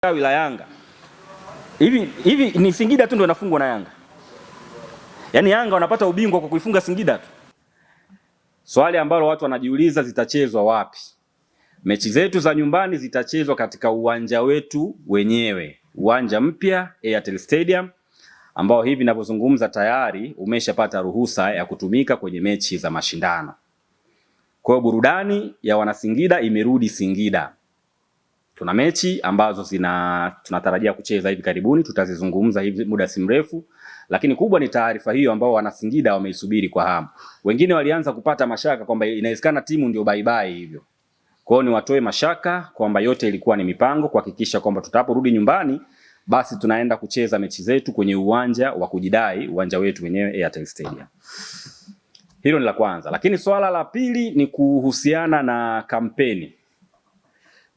Tawi la Yanga. Hivi ni Singida tu ndio inafungwa na Yanga. Yaani Yanga wanapata ubingwa kwa kuifunga Singida tu. Swali ambalo watu wanajiuliza, zitachezwa wapi? Mechi zetu za nyumbani zitachezwa katika uwanja wetu wenyewe. Uwanja mpya Airtel Stadium ambao hivi ninavyozungumza tayari umeshapata ruhusa ya kutumika kwenye mechi za mashindano. Kwa hiyo burudani ya Wanasingida imerudi Singida. Tuna mechi ambazo tunatarajia kucheza hivi karibuni, tutazizungumza hivi muda si mrefu, lakini kubwa ni taarifa hiyo ambao Wanasingida wameisubiri kwa hamu. Wengine walianza kupata mashaka kwamba inawezekana timu ndio bye bye hivyo. Kwa hiyo ni watoe mashaka kwamba yote ilikuwa ni mipango kuhakikisha kwamba tutaporudi nyumbani basi tunaenda kucheza mechi zetu kwenye uwanja wa kujidai, uwanja wetu wenyewe Airtel Stadium. Hilo ni la kwanza, lakini swala la pili ni kuhusiana na kampeni.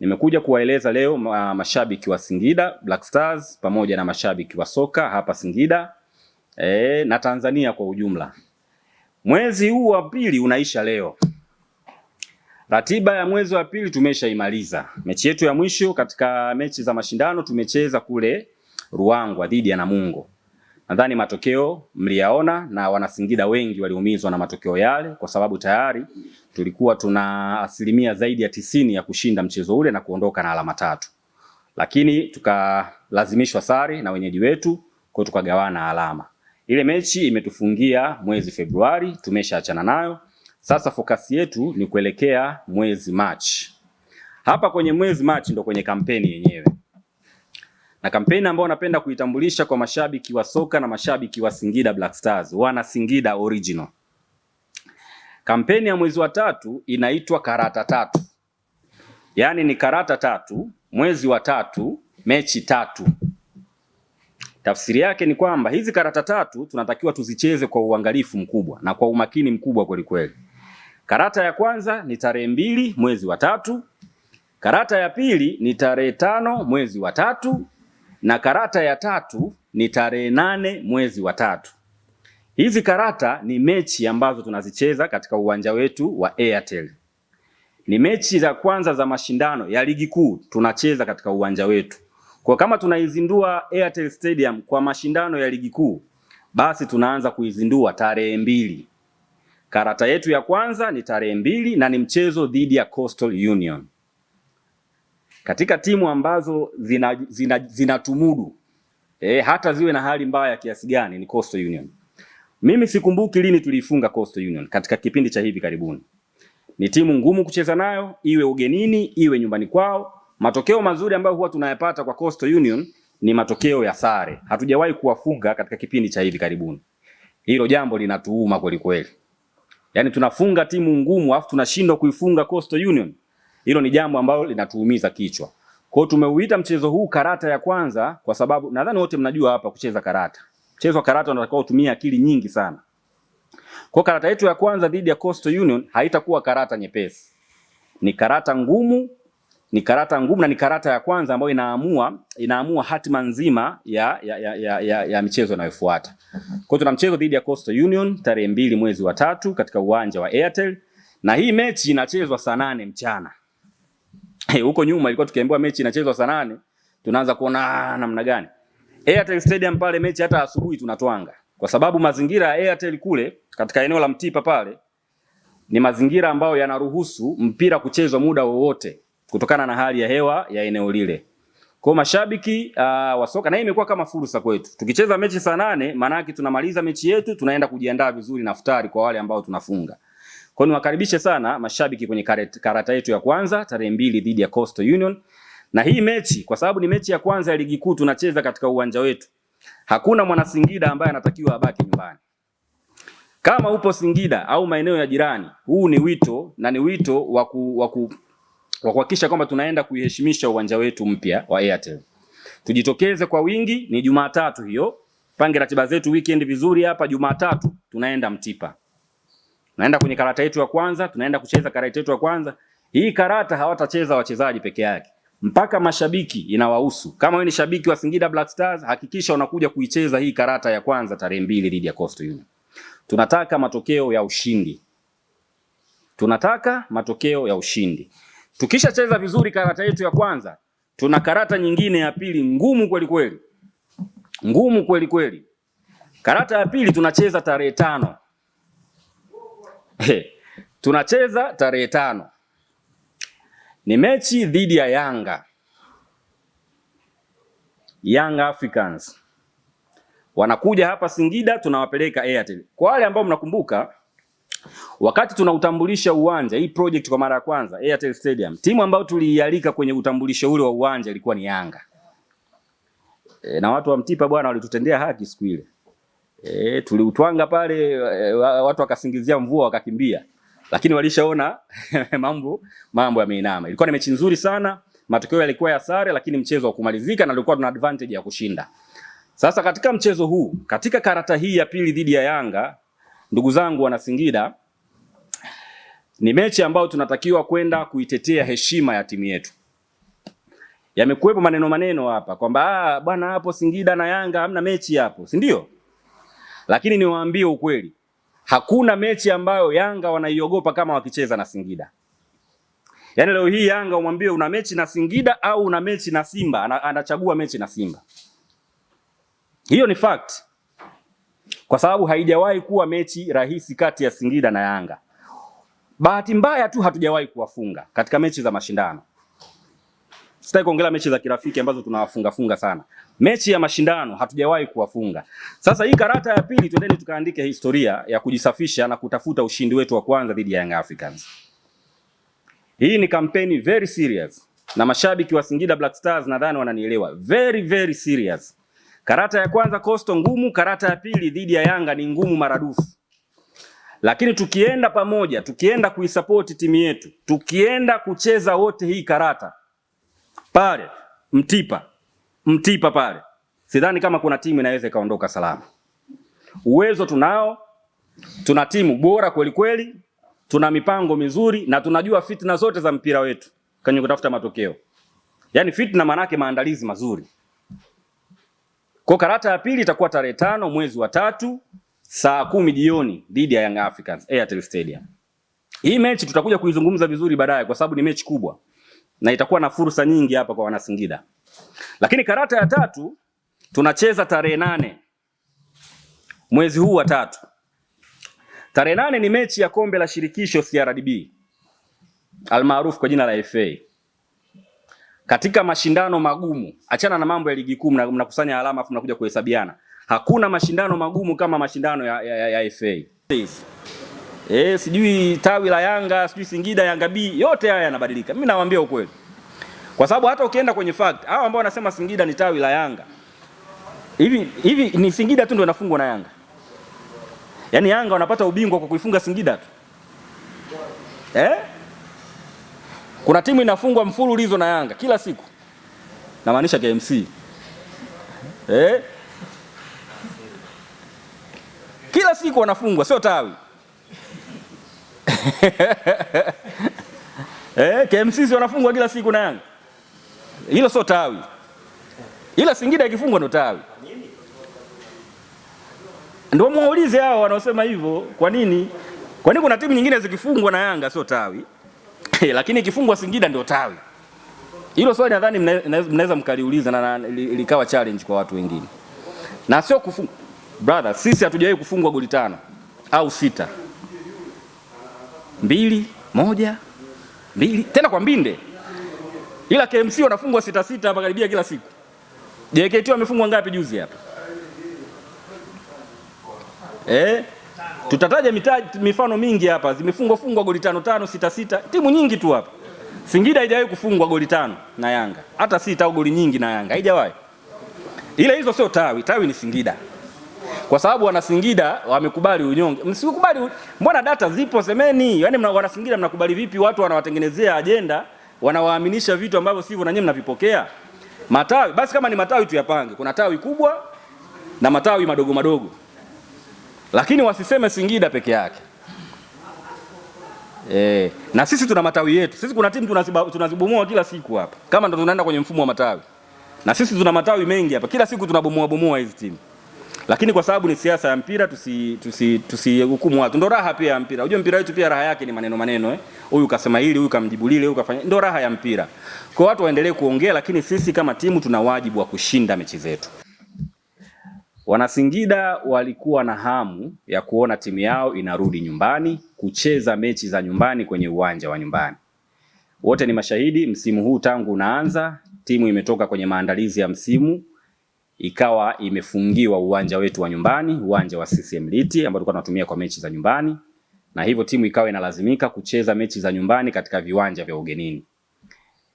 Nimekuja kuwaeleza leo mashabiki wa Singida Black Stars pamoja na mashabiki wa soka hapa Singida na Tanzania kwa ujumla. Mwezi huu wa pili unaisha leo. Ratiba ya mwezi wa pili tumeshaimaliza. Mechi yetu ya mwisho katika mechi za mashindano tumecheza kule Ruangwa dhidi ya Namungo. Nadhani matokeo mliyaona na Wanasingida wengi waliumizwa na matokeo yale kwa sababu tayari tulikuwa tuna asilimia zaidi ya 90 ya kushinda mchezo ule na kuondoka na alama 3. Lakini tukalazimishwa sare na wenyeji wetu, kwa tukagawana alama. Ile mechi imetufungia mwezi Februari, tumeshaachana nayo. Sasa focus yetu ni kuelekea mwezi March. Hapa kwenye mwezi March ndo kwenye kampeni yenyewe. Na kampeni ambayo napenda kuitambulisha kwa mashabiki wa soka na mashabiki wa Singida Black Stars, wana Singida original. Kampeni ya mwezi wa 3 inaitwa karata 3. Yaani ni karata 3, mwezi wa 3, mechi 3. Tafsiri yake ni kwamba hizi karata 3 tunatakiwa tuzicheze kwa uangalifu mkubwa na kwa umakini mkubwa kweli kweli. Karata ya kwanza ni tarehe 2 mwezi wa 3. Karata ya pili ni tarehe 5 mwezi wa 3. Na karata ya 3 ni tarehe 8 mwezi wa 3. Hizi karata ni mechi ambazo tunazicheza katika uwanja wetu wa Airtel. Ni mechi za kwanza za mashindano ya ligi kuu tunacheza katika uwanja wetu. Kwa kama tunaizindua Airtel Stadium kwa mashindano ya ligi kuu, basi tunaanza kuizindua tarehe 2. Karata yetu ya kwanza ni tarehe 2 na ni mchezo dhidi ya Coastal Union. Katika timu ambazo zinatumudu hata ziwe na hali mbaya kiasi gani ni Coastal Union. Mimi sikumbuki lini tulifunga Coastal Union katika kipindi cha hivi karibuni. Ni timu ngumu kucheza nayo, iwe ugenini, iwe nyumbani kwao. Matokeo mazuri ambayo huwa tunayapata kwa Coastal Union ni matokeo ya sare. Hatujawahi kuwafunga katika kipindi cha hivi karibuni. Hilo jambo linatuuma kweli kweli. Yaani tunafunga timu ngumu afu tunashindwa kuifunga Coastal Union. Hilo ni jambo ambalo linatuumiza kichwa. Kwa hiyo tumeuita mchezo huu karata ya kwanza kwa sababu nadhani wote mnajua hapa kucheza karata. Mchezo wa karata unatakiwa utumie akili nyingi sana. Kwa karata yetu ya kwanza dhidi ya Coastal Union haitakuwa karata nyepesi. Ni karata ngumu, na ni karata ya kwanza ambayo inaamua hatima nzima ya michezo inayofuata. Kwa hiyo tuna mchezo dhidi ya Coastal Union tarehe 2 mwezi wa 3 katika uwanja wa Airtel, na hii mechi inachezwa saa 8 mchana. Huko nyuma ilikuwa tukiambiwa mechi inachezwa saa 8, tunaanza kuona namna gani. Airtel Stadium pale mechi hata asubuhi tunatwanga. Kwa sababu mazingira ya Airtel kule katika eneo la Mtipa pale ni mazingira ambayo yanaruhusu mpira kuchezwa muda wowote kutokana na hali ya hewa ya eneo lile. Kwa mashabiki wa soka, na hii imekuwa kama fursa kwetu. Tukicheza mechi saa 8 maana yake tunamaliza mechi yetu, tunaenda kujiandaa vizuri na futari kwa wale ambao tunafunga. Kwa hiyo niwakaribishe sana mashabiki kwenye karata yetu ya kwanza tarehe 2 dhidi ya Coastal Union. Na hii mechi kwa sababu ni mechi ya kwanza ya ligi kuu tunacheza katika uwanja wetu, hakuna mwana Singida ambaye anatakiwa abaki nyumbani. Kama upo Singida au maeneo ya jirani, huu ni wito na ni wito wa kuhakikisha kwamba tunaenda kuiheshimisha uwanja wetu mpya wa Airtel. Tujitokeze kwa wingi, ni Jumatatu hiyo. Pange ratiba zetu weekend vizuri hapa. Jumatatu tunaenda Mtipa. Naenda kwenye karata yetu ya kwanza, tunaenda kucheza karata yetu ya kwanza. Hii karata hawatacheza wachezaji peke yake, mpaka mashabiki inawahusu. Kama wewe ni shabiki wa Singida Black Stars, hakikisha unakuja kuicheza hii karata ya kwanza tarehe 2 dhidi ya Coastal Union. Tunataka matokeo ya ushindi. Tukishacheza vizuri karata yetu ya kwanza, tuna karata nyingine ya pili ngumu kweli kweli. Ngumu kweli kweli. Karata ya pili tunacheza tarehe 5. Tunacheza tarehe 5. Ni mechi dhidi ya Yanga. Young Africans. Wanakuja hapa Singida, tunawapeleka Airtel. Kwa wale ambao mnakumbuka, wakati tunautambulisha uwanja, hii project kwa mara ya kwanza, Airtel Stadium, timu ambayo tuliialika kwenye utambulisho ule wa uwanja ilikuwa ni Yanga. Na watu wa Mtipa bwana walitutendea haki siku ile. Tuliutwanga pale, watu wakasingizia mvua wakakimbia. Lakini walishaona mambo yameinama. Ilikuwa ni mechi nzuri sana, matokeo yalikuwa ya sare lakini mchezo wa kumalizika na tulikuwa tuna advantage ya kushinda. Sasa katika mchezo huu, katika karata hii ya pili dhidi ya Yanga, ndugu zangu wana Singida, ni mechi ambayo tunatakiwa kwenda kuitetea heshima ya timu yetu. Yamekuwepo maneno hapa kwamba bwana hapo Singida na Yanga hamna mechi hapo, si ndio? Lakini niwaambie ukweli, hakuna mechi ambayo Yanga wanaiogopa kama wakicheza na Singida. Yaani leo hii Yanga umwambie una mechi na Singida au una mechi na Simba, anachagua mechi na Simba. Hiyo ni fact. Kwa sababu haijawahi kuwa mechi rahisi kati ya Singida na Yanga. Bahati mbaya tu hatujawahi kuwafunga katika mechi za mashindano. Sitaki kuongelea mechi za kirafiki ambazo tunawafunga sana. Mechi ya mashindano hatujawahi kuwafunga. Sasa hii karata ya pili twendeni tukaandike historia ya kujisafisha na kutafuta ushindi wetu wa kwanza dhidi ya Young Africans. Hii ni kampeni very serious. Na mashabiki wa Singida Black Stars nadhani wananielewa. Very very serious. Karata ya kwanza Coastal ngumu, karata ya pili dhidi ya Yanga ni ngumu maradufu. Lakini tukienda pamoja, tukienda kuisupport timu yetu, tukienda kucheza wote hii karata pale Mtipa pale, sidhani kama kuna timu inaweza ikaondoka salama. Uwezo tunao, tuna timu bora kweli kweli, tuna mipango mizuri na tunajua fitna zote za mpira wetu kwenye kutafuta matokeo. Yaani fitna manake maandalizi mazuri. Kwa karata ya pili itakuwa tarehe 5 mwezi wa 3 saa 10 jioni dhidi ya Young Africans Airtel Stadium. Hii mechi tutakuja kuizungumza vizuri baadaye kwa sababu ni mechi kubwa na itakuwa na fursa nyingi hapa kwa wana Singida. Lakini karata ya 3 tunacheza tarehe 8 mwezi huu wa 3. Tarehe 8 ni mechi ya kombe la shirikisho CRDB almaarufu kwa jina la FA. Katika mashindano magumu, achana na mambo ya ligi kuu mnakusanya alama afu mnakuja kuhesabiana. Hakuna mashindano magumu kama mashindano ya FA. Sijui tawi la Yanga, sijui Singida Yanga B, yote haya yanabadilika. Mimi nawaambia ukweli. Kwa sababu hata ukienda kwenye fact, hao ambao wanasema Singida ni tawi la Yanga. Hivi ni Singida tu ndio inafungwa na Yanga. Yaani Yanga wanapata ubingwa kwa kuifunga Singida tu. Kuna timu inafungwa mfululizo na Yanga kila siku. Namaanisha KMC. Kila siku wanafungwa, sio tawi. KMC wanafungwa kila siku na Yanga. Hilo sio tawi. Ila Singida ikifungwa ndo tawi. Ndio muulize hao wanaosema hivyo, kwa nini? Kwa nini kuna timu nyingine zikifungwa na Yanga sio tawi? Lakini ikifungwa Singida ndio tawi. Hilo swali nadhani mnaweza mkaliuliza na likawa challenge kwa watu wengine. Na sio kufungwa. Brother, sisi hatujawahi kufungwa goli 5 au 6. 2, 1, 2 tena kwa mbinde. Ila KMC wanafungwa 6 hapa karibia kila siku. JKT wamefungwa ngapi juzi hapa? Tutataja mifano mingi hapa, zimefungwa goli 5, 6, timu nyingi tu hapa. Singida haijawahi kufungwa goli 5 na Yanga, hata 6 au goli nyingi na Yanga, haijawahi. Ile hizo sio tawi, tawi ni Singida. Kwa sababu wana Singida wamekubali unyonge. Msikubali, mbona data zipo semeni? Yaani wana Singida mnakubali vipi watu wanawatengenezea agenda, wanawaaminisha vitu ambavyo sivyo na nyinyi mnavipokea? Matawi, basi kama ni matawi tuyapange. Kuna tawi kubwa na matawi madogo madogo. Lakini wasiseme Singida peke yake. Na sisi tuna matawi yetu. Sisi kuna timu tunazibomoa kila siku hapa. Kama ndo tunaenda kwenye mfumo wa matawi. Na sisi tuna matawi mengi hapa. Kila siku tunabomoa hizi timu. Lakini kwa sababu ni siasa ya mpira tusihukumu watu. Ndio raha pia ya mpira. Unajua mpira wetu pia raha yake ni maneno. Huyu kasema hili, huyu kamjibu lile, huyu kafanya. Ndio raha ya mpira. Kwa watu waendelee kuongea, lakini sisi kama timu tuna wajibu wa kushinda mechi zetu. Wanasingida walikuwa na hamu ya kuona timu yao inarudi nyumbani, kucheza mechi za nyumbani kwenye uwanja wa nyumbani. Wote ni mashahidi, msimu huu tangu unaanza, timu imetoka kwenye maandalizi ya msimu, ikawa imefungiwa uwanja wetu wa nyumbani, uwanja wa CCM Liti ambao tulikuwa tunatumia kwa mechi za nyumbani, na hivyo timu ikawa inalazimika kucheza mechi za nyumbani katika viwanja vya ugenini.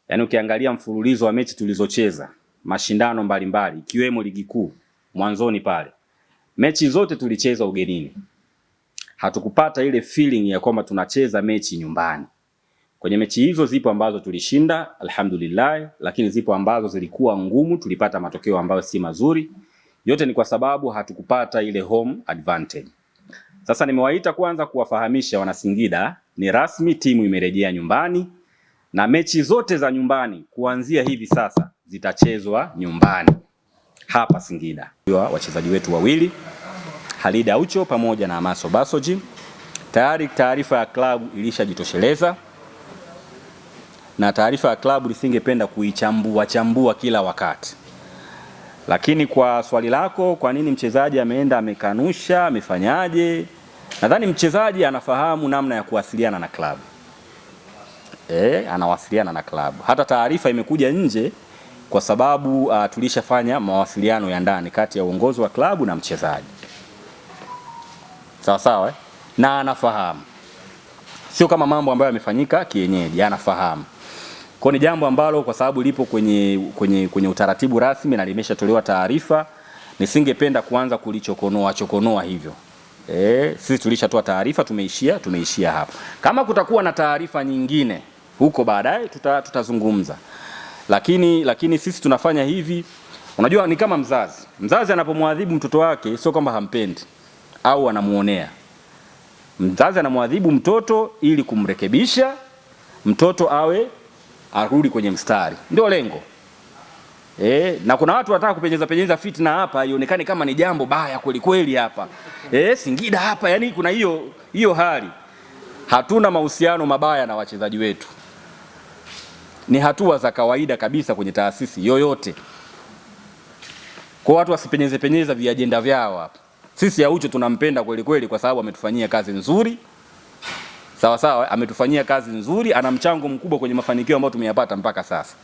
Yaani ukiangalia mfululizo wa mechi tulizocheza, mashindano mbalimbali ikiwemo ligi kuu mwanzoni pale, mechi zote tulicheza ugenini. Hatukupata ile feeling ya kwamba tunacheza mechi nyumbani. Kwenye mechi hizo zipo ambazo tulishinda alhamdulillah, lakini zipo ambazo zilikuwa ngumu, tulipata matokeo ambayo si mazuri. Yote ni kwa sababu hatukupata ile home advantage. Sasa nimewaita kwanza kuwafahamisha Wanasingida ni rasmi, timu imerejea nyumbani na mechi zote za nyumbani kuanzia hivi sasa zitachezwa nyumbani hapa Singida. Wachezaji wetu wawili Halida Aucho pamoja na Amaso Basoji, tayari taarifa ya klabu ilishajitosheleza, na taarifa ya klabu lisingependa kuichambua kila wakati. Lakini kwa swali lako, kwa nini mchezaji ameenda amekanusha, amefanyaje? Nadhani mchezaji anafahamu namna ya kuwasiliana na klabu. Anawasiliana na klabu. Hata taarifa imekuja nje kwa sababu tulishafanya mawasiliano ya ndani kati ya uongozi wa klabu na mchezaji. Sawa, na anafahamu. Sio kama mambo ambayo yamefanyika kienyeji, anafahamu. Kwa ni jambo ambalo kwa sababu lipo kwenye utaratibu rasmi na limeshatolewa taarifa, nisingependa kuanza kulichokonoa hivyo. Sisi tulishatoa taarifa, tumeishia hapo. Kama kutakuwa na taarifa nyingine huko baadaye tutazungumza. Lakini sisi tunafanya hivi. Unajua ni kama mzazi. Mzazi anapomwadhibu mtoto wake sio kwamba hampendi au anamuonea. Mzazi anamwadhibu mtoto ili kumrekebisha, mtoto arudi kwenye mstari. Ndio lengo. Na kuna watu wanataka kupenyeza fitna hapa ionekane kama ni jambo baya kweli hapa. Singida hapa, yani kuna hiyo hali. Hatuna mahusiano mabaya na wachezaji wetu. Ni hatua za kawaida kabisa kwenye taasisi yoyote. Kwa watu wasipenyeza viajenda vyao hapa. Sisi Aucho tunampenda kweli kwa sababu ametufanyia kazi nzuri. Sawa, ametufanyia kazi nzuri, ana mchango mkubwa kwenye mafanikio ambayo tumeyapata mpaka sasa.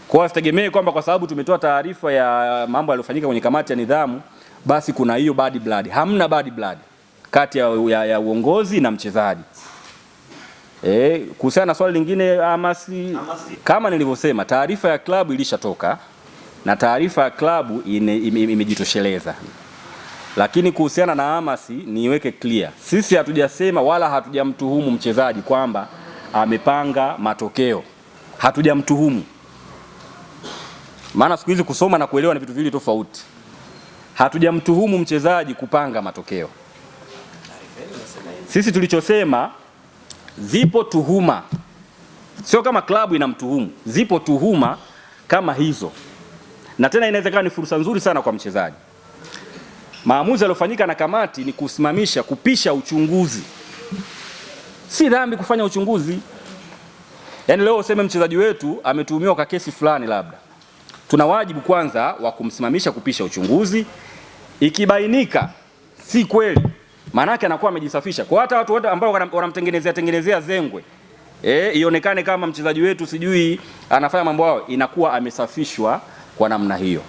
Kwa usitegemee kwamba kwa sababu tumetoa taarifa ya mambo yaliyofanyika kwenye kamati ya nidhamu, basi kuna hiyo bad blood. Hamna bad blood kati ya uongozi na mchezaji. Kuhusiana na swali lingine Amasi, kama nilivyosema, taarifa ya klabu ilishatoka na taarifa ya klabu imejitosheleza. Lakini kuhusiana na Amasi niweke clear. Sisi hatujasema wala hatujamtuhumu mchezaji kwamba amepanga matokeo. Hatujamtuhumu. Maana siku hizi kusoma na kuelewa ni vitu viwili tofauti. Hatujamtuhumu mchezaji kupanga matokeo. Sisi tulichosema, zipo tuhuma. Sio kama klabu inamtuhumu. Zipo tuhuma kama hizo. Na tena inawezekana ni fursa nzuri sana kwa mchezaji. Maamuzi yaliyofanyika na kamati ni kupisha uchunguzi. Si dhambi kufanya uchunguzi. Yaani leo useme mchezaji wetu ametuhumiwa kwa kesi fulani labda. Tuna wajibu kwanza wa kumsimamisha kupisha uchunguzi. Ikibainika si kweli, maana yake anakuwa amejisafisha. Kwa hata watu wote ambao wanamtengenezea zengwe, ionekane kama mchezaji wetu sijui anafanya mambo yao, inakuwa amesafishwa kwa namna hiyo.